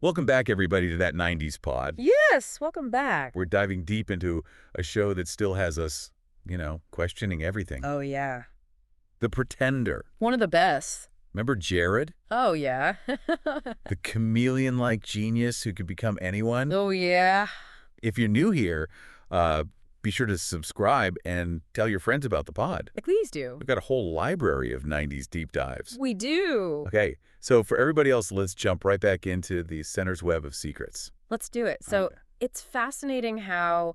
Welcome back, everybody, to that 90s pod. Yes, welcome back. We're diving deep into a show that still has us, questioning everything. Oh, yeah. The Pretender. One of the best. Remember Jared? Oh, yeah. The chameleon-like genius who could become anyone? Oh, yeah. If you're new here, be sure to subscribe and tell your friends about the pod. Please do. We've got a whole library of 90s deep dives. We do. Okay, so for everybody else, let's jump right back into the center's web of secrets. Let's do it. So Okay. it's fascinating how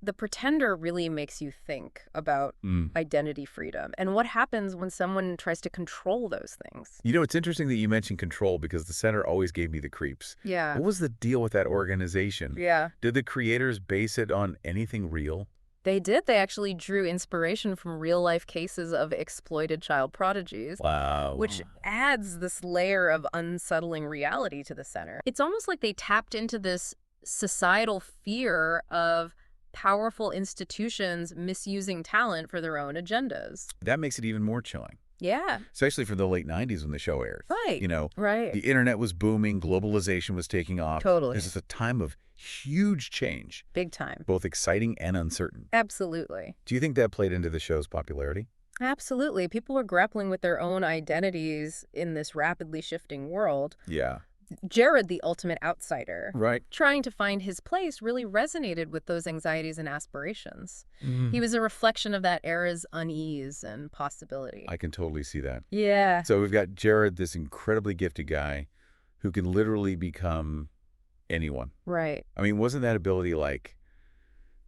The Pretender really makes you think about identity freedom and what happens when someone tries to control those things. You know, it's interesting that you mentioned control because the center always gave me the creeps. Yeah. What was the deal with that organization? Yeah. Did the creators base it on anything real? They did. They actually drew inspiration from real-life cases of exploited child prodigies. Wow. Which adds this layer of unsettling reality to the center. It's almost like they tapped into this societal fear of powerful institutions misusing talent for their own agendas. That makes it even more chilling, Yeah. especially for the late 90s when the show aired. Right. Right. The internet was booming, globalization was taking off. Totally. This is a time of huge change, Big time. both exciting and uncertain. Absolutely. Do you think that played into the show's popularity? Absolutely. People were grappling with their own identities in this rapidly shifting world. Yeah. Jared, the ultimate outsider, Right. trying to find his place, really resonated with those anxieties and aspirations. He was a reflection of that era's unease and possibility. I can totally see that. Yeah. So we've got Jared, this incredibly gifted guy who can literally become anyone. Right. I mean, wasn't that ability like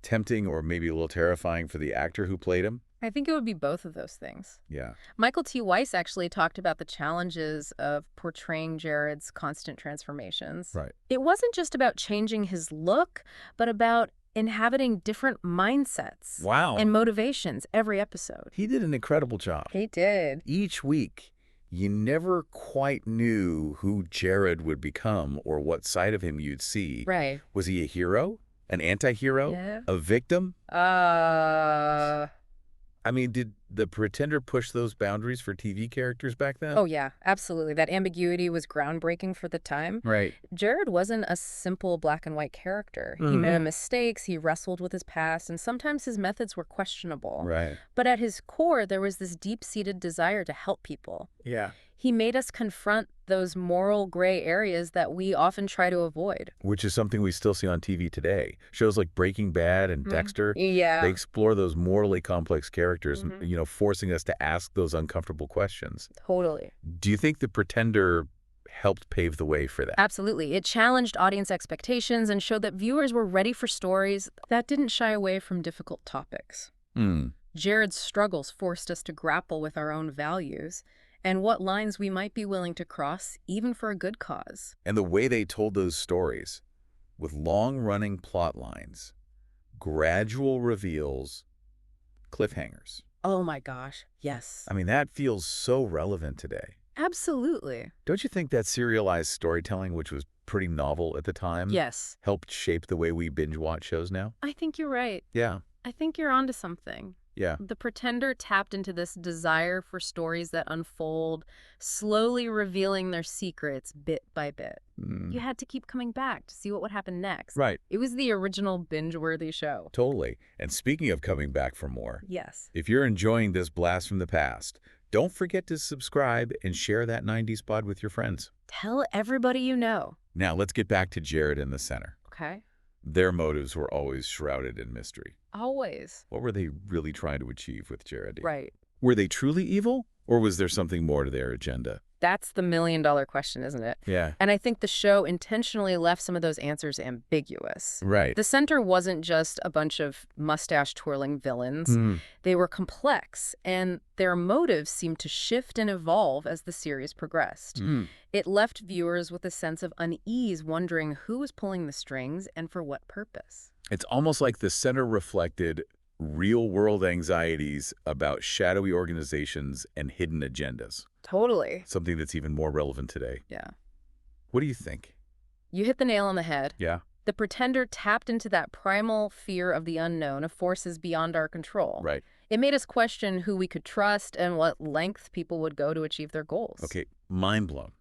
tempting or maybe a little terrifying for the actor who played him? I think it would be both of those things. Yeah. Michael T. Weiss actually talked about the challenges of portraying Jared's constant transformations. Right. It wasn't just about changing his look, but about inhabiting different mindsets Wow. and motivations every episode. He did an incredible job. He did. Each week, you never quite knew who Jared would become or what side of him you'd see. Right. Was he a hero? An anti-hero? Yeah. A victim? I mean, did The Pretender push those boundaries for TV characters back then? Oh, yeah, absolutely. That ambiguity was groundbreaking for the time. Right. Jared wasn't a simple black and white character. He made mistakes, he wrestled with his past, and sometimes his methods were questionable. Right. But at his core, there was this deep-seated desire to help people. Yeah. He made us confront those moral gray areas that we often try to avoid. Which is something we still see on TV today. Shows like Breaking Bad and Dexter, Yeah. they explore those morally complex characters, forcing us to ask those uncomfortable questions. Totally. Do you think The Pretender helped pave the way for that? Absolutely. It challenged audience expectations and showed that viewers were ready for stories that didn't shy away from difficult topics. Jared's struggles forced us to grapple with our own values and what lines we might be willing to cross, even for a good cause. And the way they told those stories, with long-running plot lines, gradual reveals, cliffhangers. Oh my gosh, yes. I mean, that feels so relevant today. Absolutely. Don't you think that serialized storytelling, which was pretty novel at the time, Yes. helped shape the way we binge-watch shows now? I think you're right. Yeah. I think you're onto something. Yeah. The Pretender tapped into this desire for stories that unfold, slowly revealing their secrets bit by bit. You had to keep coming back to see what would happen next. Right. It was the original binge-worthy show. Totally. And speaking of coming back for more, Yes. if you're enjoying this blast from the past, don't forget to subscribe and share that 90s pod with your friends. Tell everybody you know. Now, let's get back to Jared and the center. Okay? Their motives were always shrouded in mystery. Always. What were they really trying to achieve with Jared? Right. Were they truly evil, or was there something more to their agenda? That's the million-dollar question, isn't it? Yeah. And I think the show intentionally left some of those answers ambiguous. Right. The center wasn't just a bunch of mustache-twirling villains. They were complex, and their motives seemed to shift and evolve as the series progressed. It left viewers with a sense of unease, wondering who was pulling the strings and for what purpose. It's almost like the center reflected real-world anxieties about shadowy organizations and hidden agendas. Totally. Something that's even more relevant today. Yeah. What do you think? You hit the nail on the head. Yeah. The Pretender tapped into that primal fear of the unknown, of forces beyond our control. Right. It made us question who we could trust and what length people would go to achieve their goals. Okay, mind blown.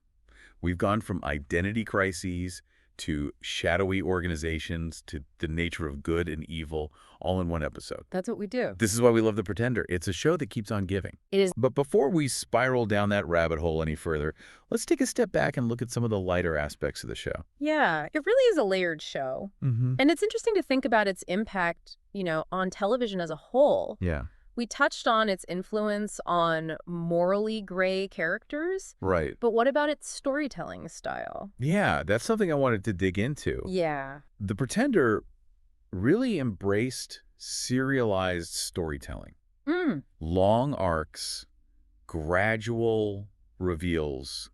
We've gone from identity crises to shadowy organizations to the nature of good and evil all in one episode. That's what we do. This is why we love The Pretender. It's a show that keeps on giving. It is. But before we spiral down that rabbit hole any further, let's take a step back and look at some of the lighter aspects of the show. Yeah, it really is a layered show. And it's interesting to think about its impact, on television as a whole. Yeah. We touched on its influence on morally gray characters. Right. But what about its storytelling style? Yeah, that's something I wanted to dig into. Yeah. The Pretender really embraced serialized storytelling. Long arcs, gradual reveals,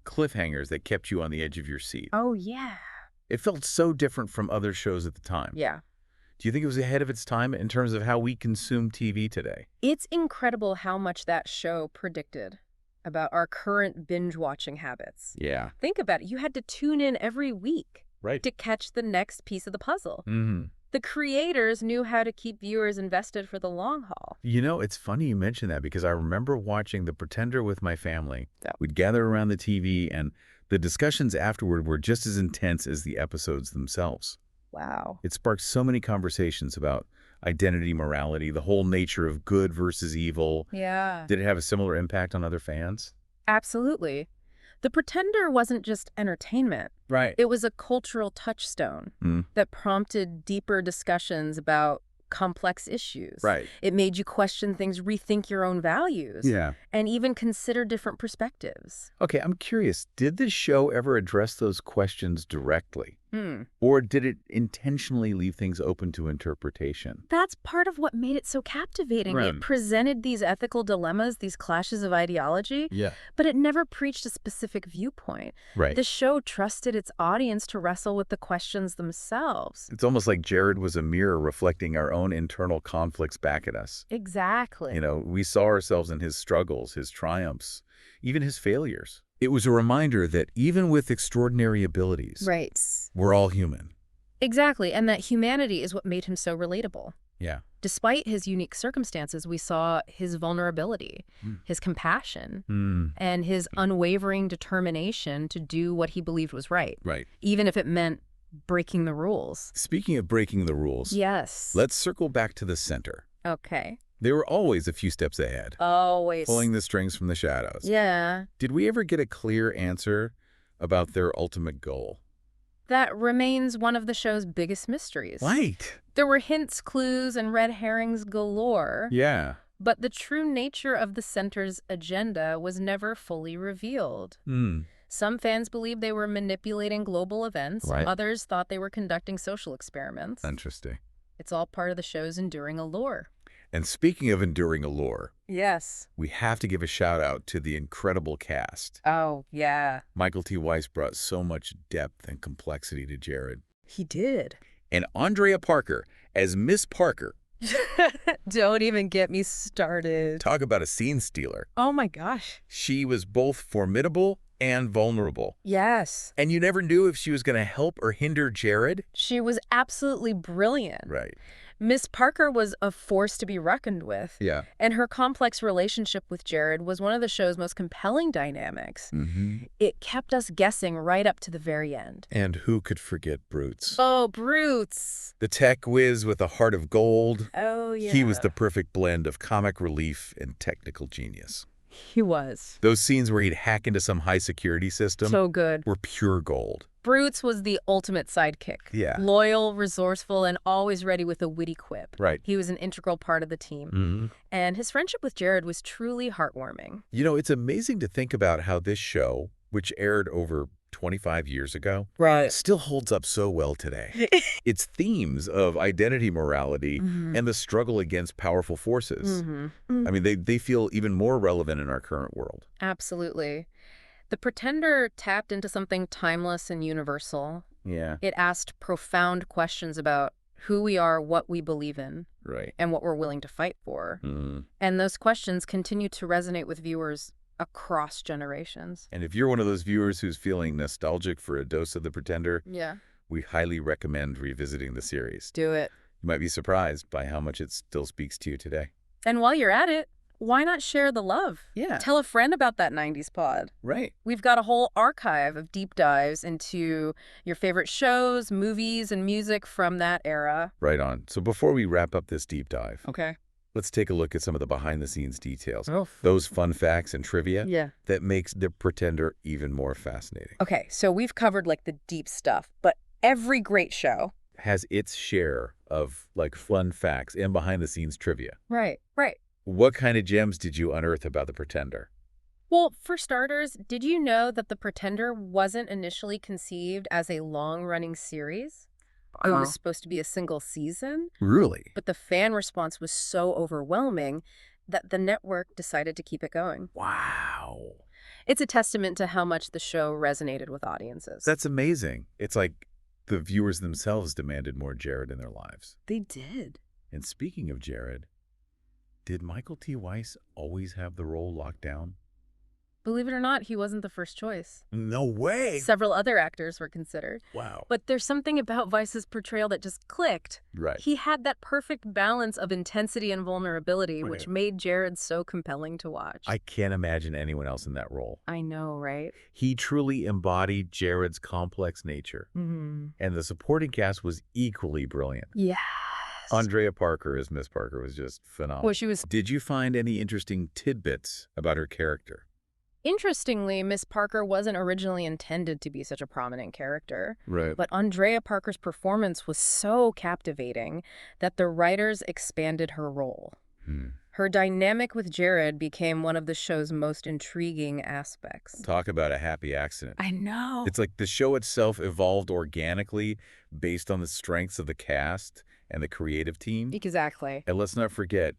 cliffhangers that kept you on the edge of your seat. Oh, yeah. It felt so different from other shows at the time. Yeah. Do you think it was ahead of its time in terms of how we consume TV today? It's incredible how much that show predicted about our current binge-watching habits. Yeah. Think about it. You had to tune in every week to catch the next piece of the puzzle. The creators knew how to keep viewers invested for the long haul. It's funny you mention that because I remember watching The Pretender with my family. We'd gather around the TV, and the discussions afterward were just as intense as the episodes themselves. Wow. It sparked so many conversations about identity, morality, the whole nature of good versus evil. Yeah. Did it have a similar impact on other fans? Absolutely. The Pretender wasn't just entertainment. Right. It was a cultural touchstone that prompted deeper discussions about complex issues. Right. It made you question things, rethink your own values. Yeah. And even consider different perspectives. Okay, I'm curious, did this show ever address those questions directly? Or did it intentionally leave things open to interpretation? That's part of what made it so captivating. Right. It presented these ethical dilemmas, these clashes of ideology, Yeah. but it never preached a specific viewpoint. Right. The show trusted its audience to wrestle with the questions themselves. It's almost like Jared was a mirror reflecting our own internal conflicts back at us. Exactly. We saw ourselves in his struggles, his triumphs, even his failures. It was a reminder that even with extraordinary abilities, Right. we're all human. Exactly, and that humanity is what made him so relatable. Yeah. Despite his unique circumstances, we saw his vulnerability, his compassion, and his unwavering determination to do what he believed was right. Right. Even if it meant breaking the rules. Speaking of breaking the rules, Yes. let's circle back to the center. Okay. They were always a few steps ahead, Always. pulling the strings from the shadows. Yeah. Did we ever get a clear answer about their ultimate goal? That remains one of the show's biggest mysteries. Right. There were hints, clues, and red herrings galore. Yeah. But the true nature of the center's agenda was never fully revealed. Some fans believed they were manipulating global events. Right. Others thought they were conducting social experiments. Interesting. It's all part of the show's enduring allure. And speaking of enduring allure, Yes. we have to give a shout out to the incredible cast. Oh, yeah. Michael T. Weiss brought so much depth and complexity to Jared. He did. And Andrea Parker as Miss Parker. Don't even get me started. Talk about a scene stealer. Oh, my gosh. She was both formidable and vulnerable. Yes. And you never knew if she was going to help or hinder Jared. She was absolutely brilliant. Right. Miss Parker was a force to be reckoned with. Yeah. And her complex relationship with Jared was one of the show's most compelling dynamics. It kept us guessing right up to the very end. And who could forget Brutes? Oh, Brutes. The tech whiz with a heart of gold. Oh, yeah. He was the perfect blend of comic relief and technical genius. He was. Those scenes where he'd hack into some high-security system So good. were pure gold. Brutes was the ultimate sidekick. Yeah. Loyal, resourceful, and always ready with a witty quip. Right. He was an integral part of the team. And his friendship with Jared was truly heartwarming. It's amazing to think about how this show, which aired over 25 years ago, Right. still holds up so well today. Its themes of identity morality and the struggle against powerful forces. I mean, they feel even more relevant in our current world. Absolutely. The Pretender tapped into something timeless and universal. Yeah. It asked profound questions about who we are, what we believe in, Right. and what we're willing to fight for. And those questions continue to resonate with viewers across generations. And if you're one of those viewers who's feeling nostalgic for a dose of The Pretender, Yeah. we highly recommend revisiting the series. Do it. You might be surprised by how much it still speaks to you today. And while you're at it, why not share the love? Yeah. Tell a friend about that 90s pod. Right. We've got a whole archive of deep dives into your favorite shows, movies, and music from that era. Right on. So before we wrap up this deep dive, Okay. let's take a look at some of the behind-the-scenes details. Oh. Those fun facts and trivia Yeah. that makes The Pretender even more fascinating. Okay, so we've covered like the deep stuff, but every great show Has its share of like fun facts and behind-the-scenes trivia. Right. What kind of gems did you unearth about The Pretender? Well, for starters, did you know that The Pretender wasn't initially conceived as a long-running series? It was supposed to be a single season, Really? but the fan response was so overwhelming that the network decided to keep it going. Wow. It's a testament to how much the show resonated with audiences. That's amazing. It's like the viewers themselves demanded more Jared in their lives. They did. And speaking of Jared, did Michael T. Weiss always have the role locked down? Believe it or not, he wasn't the first choice. No way! Several other actors were considered. Wow. But there's something about Weiss's portrayal that just clicked. Right. He had that perfect balance of intensity and vulnerability, Right. which made Jared so compelling to watch. I can't imagine anyone else in that role. I know, right? He truly embodied Jared's complex nature. Mm-hmm. And the supporting cast was equally brilliant. Yes. Andrea Parker as Miss Parker was just phenomenal. Well, she was... Did you find any interesting tidbits about her character? Interestingly, Miss Parker wasn't originally intended to be such a prominent character. Right. But Andrea Parker's performance was so captivating that the writers expanded her role. Her dynamic with Jared became one of the show's most intriguing aspects. Talk about a happy accident. I know. It's like the show itself evolved organically based on the strengths of the cast and the creative team. Exactly. And let's not forget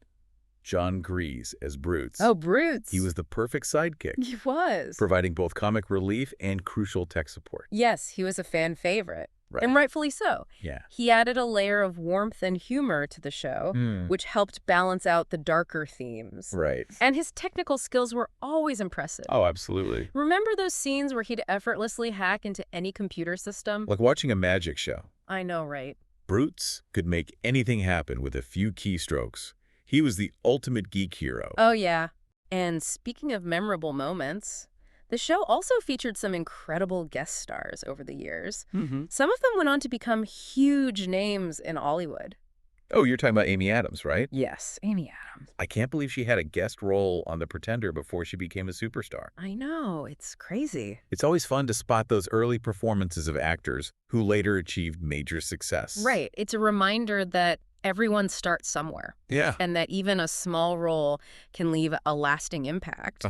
John Grease as Brutes. Oh, Brutes. He was the perfect sidekick, He was. providing both comic relief and crucial tech support. Yes, he was a fan favorite. Right. And rightfully so. Yeah. He added a layer of warmth and humor to the show, which helped balance out the darker themes. Right. And his technical skills were always impressive. Oh, absolutely. Remember those scenes where he'd effortlessly hack into any computer system? Like watching a magic show. I know, right? Brutes could make anything happen with a few keystrokes. He was the ultimate geek hero. Oh, yeah. And speaking of memorable moments, the show also featured some incredible guest stars over the years. Some of them went on to become huge names in Hollywood. Oh, you're talking about Amy Adams, right? Yes, Amy Adams. I can't believe she had a guest role on The Pretender before she became a superstar. I know, it's crazy. It's always fun to spot those early performances of actors who later achieved major success. Right. It's a reminder that everyone starts somewhere. Yeah. And that even a small role can leave a lasting impact.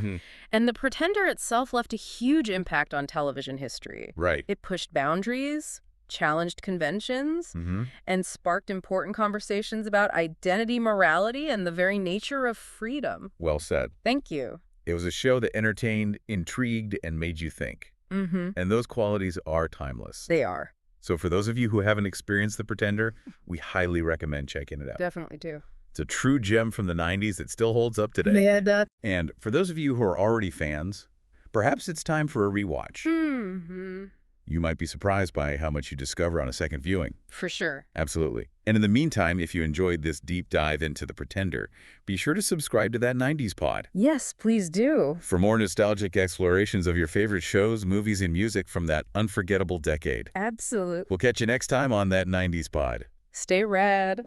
And The Pretender itself left a huge impact on television history. Right. It pushed boundaries, challenged conventions, and sparked important conversations about identity, morality, and the very nature of freedom. Well said. Thank you. It was a show that entertained, intrigued, and made you think. And those qualities are timeless. They are. So for those of you who haven't experienced The Pretender, we highly recommend checking it out. Definitely do. It's a true gem from the 90s that still holds up today. Yeah, And for those of you who are already fans, perhaps it's time for a rewatch. You might be surprised by how much you discover on a second viewing. For sure. Absolutely. And in the meantime, if you enjoyed this deep dive into The Pretender, be sure to subscribe to that 90s pod. Yes, please do. For more nostalgic explorations of your favorite shows, movies, and music from that unforgettable decade. Absolutely. We'll catch you next time on that 90s pod. Stay rad.